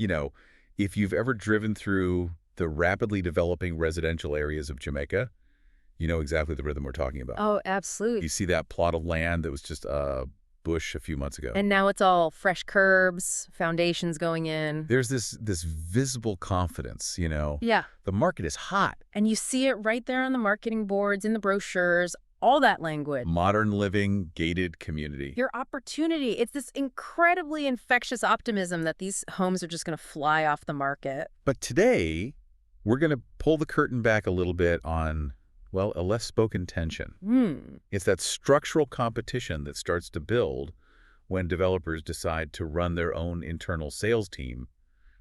You know, if you've ever driven through the rapidly developing residential areas of Jamaica, you know exactly the rhythm we're talking about. Oh, absolutely. You see that plot of land that was just a bush a few months ago. And now it's all fresh curbs, foundations going in. There's this visible confidence, you know. Yeah. The market is hot. And you see it right there on the marketing boards, in the brochures, all that language. Modern living, gated community. Your opportunity. It's this incredibly infectious optimism that these homes are just going to fly off the market. But today, we're going to pull the curtain back a little bit on, well, a less spoken tension. It's that structural competition that starts to build when developers decide to run their own internal sales team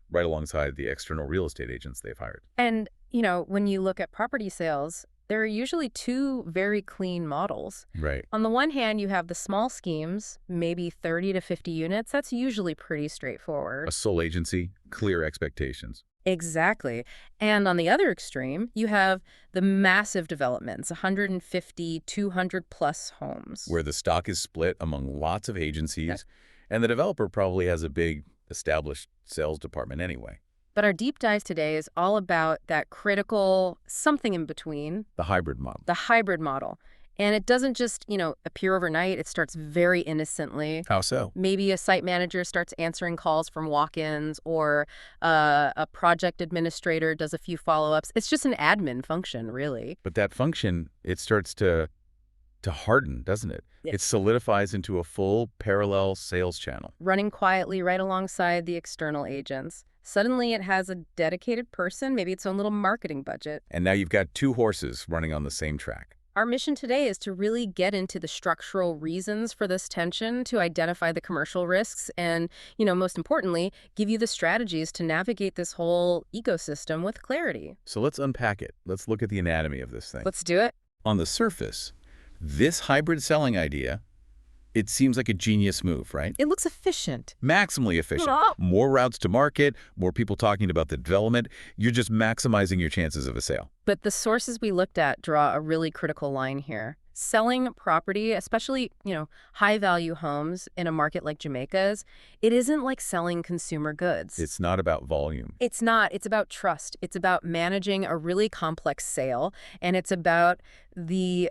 right alongside the external real estate agents they've hired. And, when you look at property sales, there are usually two very clean models. Right. On the one hand, you have the small schemes, maybe 30 to 50 units. That's usually pretty straightforward. A sole agency, clear expectations. Exactly. And on the other extreme, you have the massive developments, 150, 200 plus homes. Where the stock is split among lots of agencies, and the developer probably has a big established sales department anyway. But our deep dive today is all about that critical something in between. The hybrid model. The hybrid model. And it doesn't just, appear overnight. It starts very innocently. How so? Maybe a site manager starts answering calls from walk-ins, or a project administrator does a few follow-ups. It's just an admin function, really. But that function, it starts to harden, doesn't it? Yeah. It solidifies into a full parallel sales channel. Running quietly right alongside the external agents. Suddenly it has a dedicated person, maybe its own little marketing budget. And now you've got two horses running on the same track. Our mission today is to really get into the structural reasons for this tension, to identify the commercial risks, and, most importantly, give you the strategies to navigate this whole ecosystem with clarity. So let's unpack it. Let's look at the anatomy of this thing. Let's do it. On the surface, this hybrid selling idea, it seems like a genius move, right? It looks efficient. Maximally efficient. Oh. More routes to market, more people talking about the development. You're just maximizing your chances of a sale. But the sources we looked at draw a really critical line here. Selling property, especially, high-value homes in a market like Jamaica's, it isn't like selling consumer goods. It's not about volume. It's not. It's about trust. It's about managing a really complex sale, and it's about the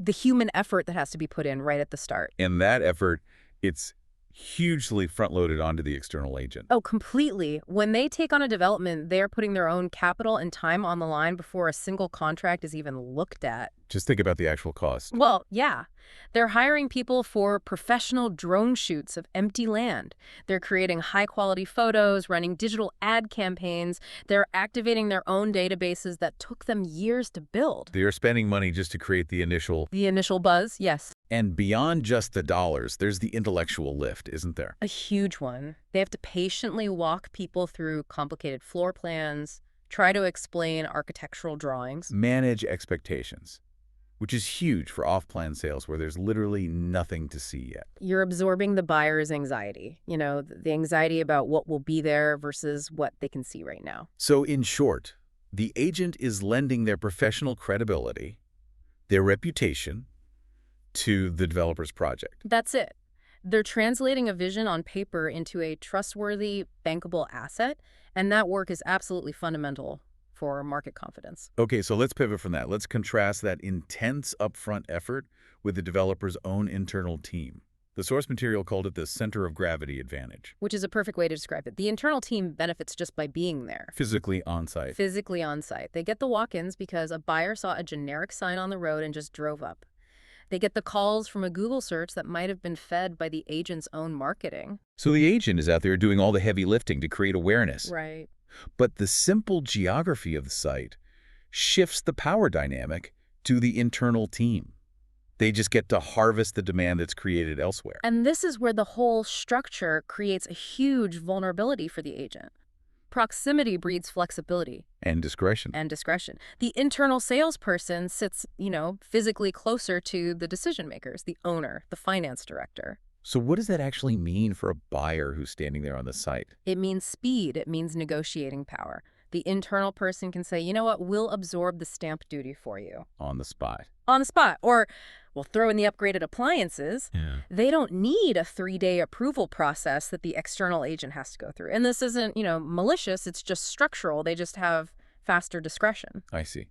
human effort that has to be put in right at the start. And that effort, it's hugely front-loaded onto the external agent. Oh, completely. When they take on a development, they're putting their own capital and time on the line before a single contract is even looked at. Just think about the actual cost. Well, yeah. They're hiring people for professional drone shoots of empty land. They're creating high-quality photos, running digital ad campaigns. They're activating their own databases that took them years to build. They're spending money just to create the initial... The initial buzz, yes. And beyond just the dollars, there's the intellectual lift, isn't there? A huge one. They have to patiently walk people through complicated floor plans, try to explain architectural drawings. Manage expectations, which is huge for off-plan sales where there's literally nothing to see yet. You're absorbing the buyer's anxiety, the anxiety about what will be there versus what they can see right now. So in short, the agent is lending their professional credibility, their reputation, to the developer's project. That's it. They're translating a vision on paper into a trustworthy, bankable asset, and that work is absolutely fundamental for market confidence. Okay, so let's pivot from that. Let's contrast that intense upfront effort with the developer's own internal team. The source material called it the center of gravity advantage. Which is a perfect way to describe it. The internal team benefits just by being there. Physically on-site. Physically on-site. They get the walk-ins because a buyer saw a generic sign on the road and just drove up. They get the calls from a Google search that might have been fed by the agent's own marketing. So the agent is out there doing all the heavy lifting to create awareness. Right. But the simple geography of the site shifts the power dynamic to the internal team. They just get to harvest the demand that's created elsewhere. And this is where the whole structure creates a huge vulnerability for the agent. Proximity breeds flexibility. And discretion. And discretion. The internal salesperson sits, physically closer to the decision makers, the owner, the finance director. So what does that actually mean for a buyer who's standing there on the site? It means speed. It means negotiating power. The internal person can say, you know what, we'll absorb the stamp duty for you. On the spot. on the spot. Or we'll throw in the upgraded appliances. Yeah. They don't need a 3-day approval process that the external agent has to go through. And this isn't, malicious. It's just structural. They just have faster discretion. I see.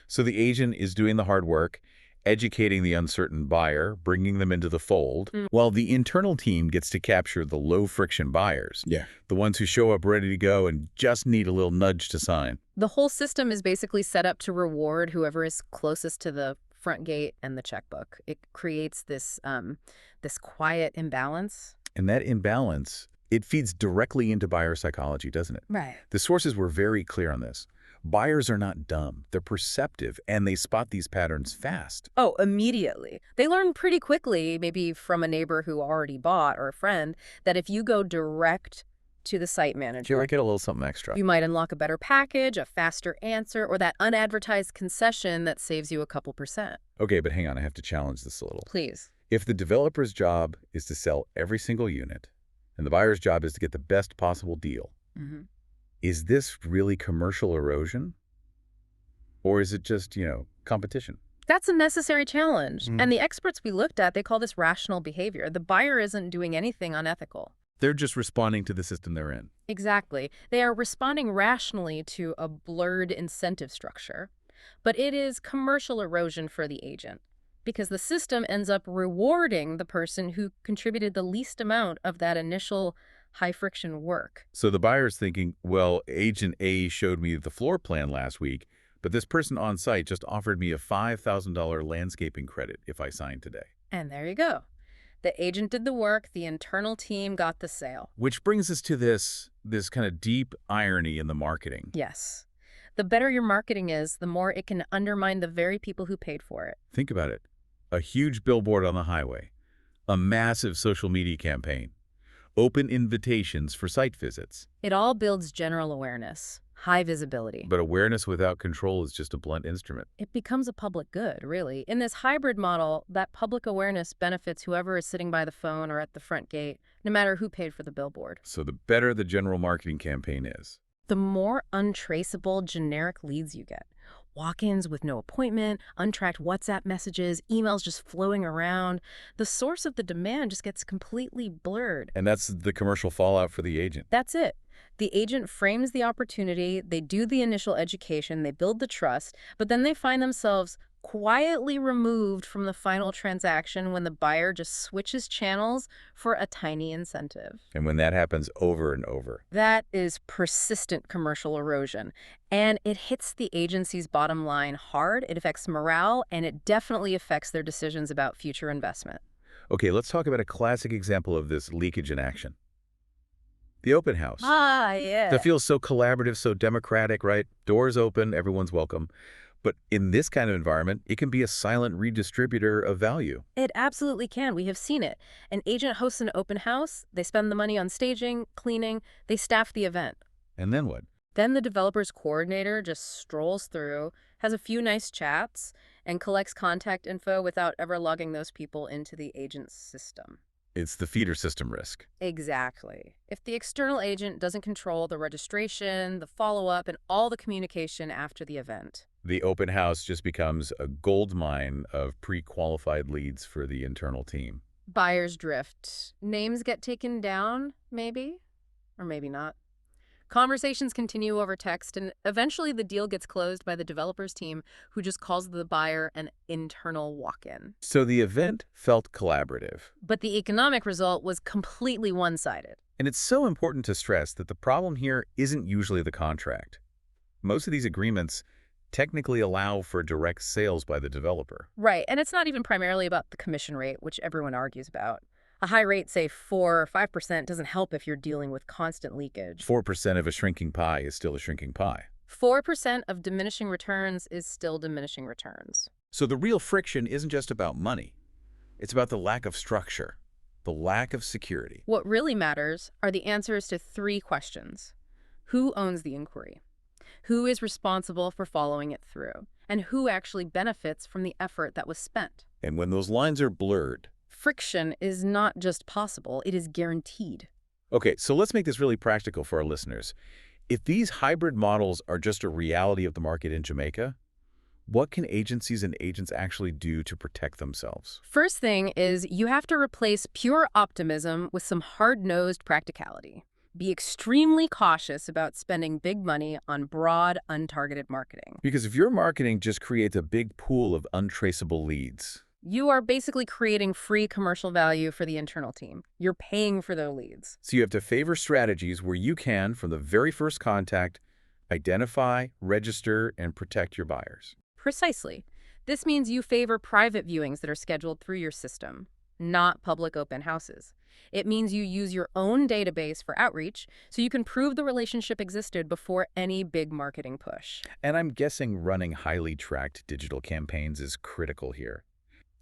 So the agent is doing the hard work, educating the uncertain buyer, bringing them into the fold, while the internal team gets to capture the low-friction buyers. Yeah. The ones who show up ready to go and just need a little nudge to sign. The whole system is basically set up to reward whoever is closest to the front gate and the checkbook. It creates this quiet imbalance. And that imbalance, it feeds directly into buyer psychology, doesn't it? Right. The sources were very clear on this. Buyers are not dumb. They're perceptive, and they spot these patterns fast. Oh, immediately. They learn pretty quickly, maybe from a neighbor who already bought or a friend, that if you go direct to the site manager, You might get a little something extra. you might unlock a better package, a faster answer, or that unadvertised concession that saves you a couple %. Okay, but hang on. I have to challenge this a little. Please. If the developer's job is to sell every single unit, and the buyer's job is to get the best possible deal, is this really commercial erosion? Or is it just, competition? That's a necessary challenge. And the experts we looked at, they call this rational behavior. The buyer isn't doing anything unethical. They're just responding to the system they're in. Exactly. They are responding rationally to a blurred incentive structure. But it is commercial erosion for the agent, because the system ends up rewarding the person who contributed the least amount of that initial high-friction work. So the buyer's thinking, well, Agent A showed me the floor plan last week, but this person on site just offered me a $5,000 landscaping credit if I sign today. And there you go. The agent did the work, the internal team got the sale. Which brings us to this kind of deep irony in the marketing. Yes. The better your marketing is, the more it can undermine the very people who paid for it. Think about it. A huge billboard on the highway, a massive social media campaign, open invitations for site visits. It all builds general awareness, high visibility. But awareness without control is just a blunt instrument. It becomes a public good, really. In this hybrid model, that public awareness benefits whoever is sitting by the phone or at the front gate, no matter who paid for the billboard. So the better the general marketing campaign is, the more untraceable generic leads you get. Walk-ins with no appointment, untracked WhatsApp messages, emails just flowing around. The source of the demand just gets completely blurred. and that's the commercial fallout for the agent. That's it. The agent frames the opportunity, they do the initial education, they build the trust, but then they find themselves quietly removed from the final transaction when the buyer just switches channels for a tiny incentive. And when that happens over and over, That is persistent commercial erosion. And it hits the agency's bottom line hard. It affects morale, and it definitely affects their decisions about future investment. Okay, let's talk about a classic example of this leakage in action. The open house. Yeah. That feels so collaborative, so democratic, right? Doors open, everyone's welcome. But in this kind of environment, it can be a silent redistributor of value. It absolutely can. We have seen it. An agent hosts an open house. They spend the money on staging, cleaning. They staff the event. And then what? Then the developer's coordinator just strolls through, has a few nice chats, and collects contact info without ever logging those people into the agent's system. It's the feeder system risk. Exactly. If the external agent doesn't control the registration, the follow-up, and all the communication after the event. The open house just becomes a gold mine of pre-qualified leads for the internal team. Buyers drift. Names get taken down, maybe? Or maybe not. Conversations continue over text, and eventually the deal gets closed by the developer's team, who just calls the buyer an internal walk-in. So the event felt collaborative. But the economic result was completely one-sided. And it's so important to stress that the problem here isn't usually the contract. Most of these agreements technically allow for direct sales by the developer. Right, and it's not even primarily about the commission rate, which everyone argues about. A high rate, say 4 or 5%, doesn't help if you're dealing with constant leakage. 4% of a shrinking pie is still a shrinking pie. 4% of diminishing returns is still diminishing returns. So the real friction isn't just about money. It's about the lack of structure, the lack of security. What really matters are the answers to 3 questions. Who owns the inquiry? Who is responsible for following it through? And who actually benefits from the effort that was spent? And when those lines are blurred... Friction is not just possible, it is guaranteed. Okay, so let's make this really practical for our listeners. If these hybrid models are just a reality of the market in Jamaica, What can agencies and agents actually do to protect themselves? First thing is you have to replace pure optimism with some hard-nosed practicality. Be extremely cautious about spending big money on broad, untargeted marketing. Because if your marketing just creates a big pool of untraceable leads, You are basically creating free commercial value for the internal team. You're paying for their leads. so you have to favor strategies where you can, from the very first contact, identify, register, and protect your buyers. Precisely. This means you favor private viewings that are scheduled through your system, not public open houses. It means you use your own database for outreach so you can prove the relationship existed before any big marketing push. And I'm guessing running highly tracked digital campaigns is critical here.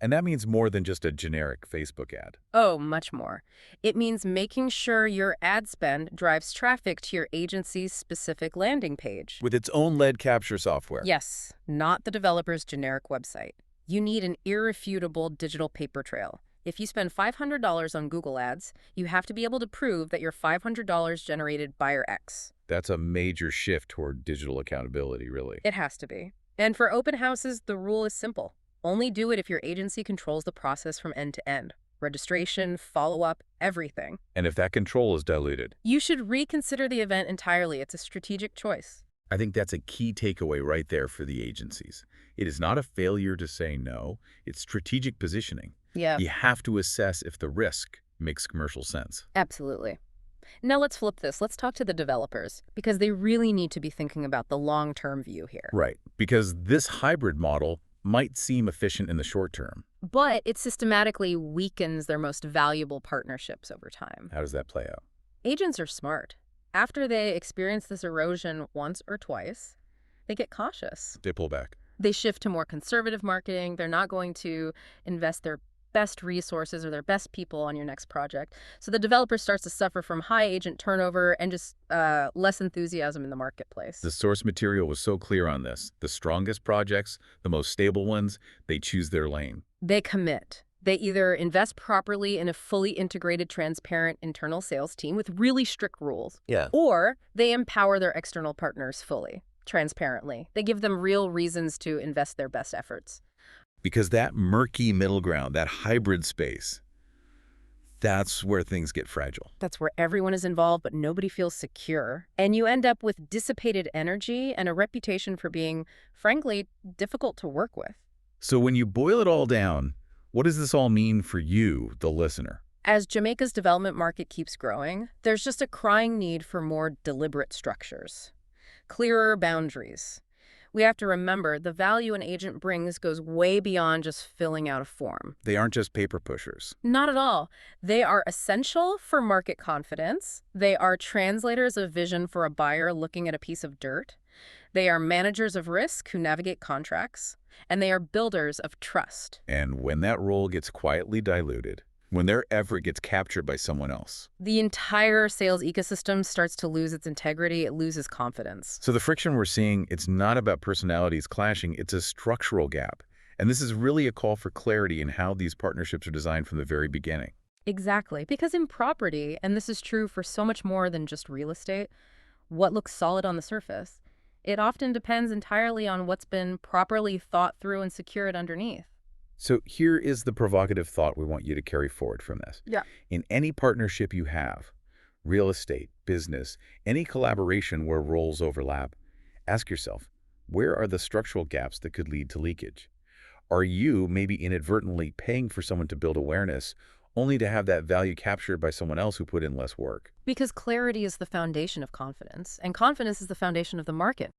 And that means more than just a generic Facebook ad. Oh, much more. It means making sure your ad spend drives traffic to your agency's specific landing page. With its own lead capture software. Yes, not the developer's generic website. You need an irrefutable digital paper trail. If you spend $500 on Google Ads, you have to be able to prove that your $500 generated buyer X. That's a major shift toward digital accountability, really. It has to be. And for open houses, the rule is simple. Only do it if your agency controls the process from end to end. Registration, follow-up, everything. And if that control is diluted, You should reconsider the event entirely. It's a strategic choice. I think that's a key takeaway right there for the agencies. It is not a failure to say no, it's strategic positioning. Yeah, You have to assess if the risk makes commercial sense. absolutely. Now let's flip this. Let's talk to the developers, because they really need to be thinking about the long-term view here. Right, because this hybrid model might seem efficient in the short term. But it systematically weakens their most valuable partnerships over time. How does that play out? Agents are smart. After they experience this erosion once or twice, they get cautious. They pull back. They shift to more conservative marketing. They're not going to invest their best resources or their best people on your next project. So the developer starts to suffer from high agent turnover and just less enthusiasm in the marketplace. The source material was so clear on this. The strongest projects, the most stable ones, they choose their lane. They commit. They either invest properly in a fully integrated, transparent internal sales team with really strict rules, or they empower their external partners fully, transparently. They give them real reasons to invest their best efforts. Because that murky middle ground, that hybrid space, that's where things get fragile. That's where everyone is involved, but nobody feels secure. And you end up with dissipated energy and a reputation for being, frankly, difficult to work with. So when you boil it all down, what does this all mean for you, the listener? As Jamaica's development market keeps growing, there's just a crying need for more deliberate structures, clearer boundaries. We have to remember the value an agent brings goes way beyond just filling out a form. They aren't just paper pushers. Not at all. They are essential for market confidence. They are translators of vision for a buyer looking at a piece of dirt. They are managers of risk who navigate contracts. And they are builders of trust. And when that role gets quietly diluted, when their effort gets captured by someone else, The entire sales ecosystem starts to lose its integrity. It loses confidence. so the friction we're seeing, it's not about personalities clashing, it's a structural gap. And this is really a call for clarity in how these partnerships are designed from the very beginning. Exactly. Because in property, and this is true for so much more than just real estate, what looks solid on the surface, it often depends entirely on what's been properly thought through and secured underneath. So here is the provocative thought we want you to carry forward from this. Yeah. In any partnership you have, real estate, business, any collaboration where roles overlap, ask yourself, where are the structural gaps that could lead to leakage? Are you maybe inadvertently paying for someone to build awareness only to have that value captured by someone else who put in less work? Because clarity is the foundation of confidence, and confidence is the foundation of the market.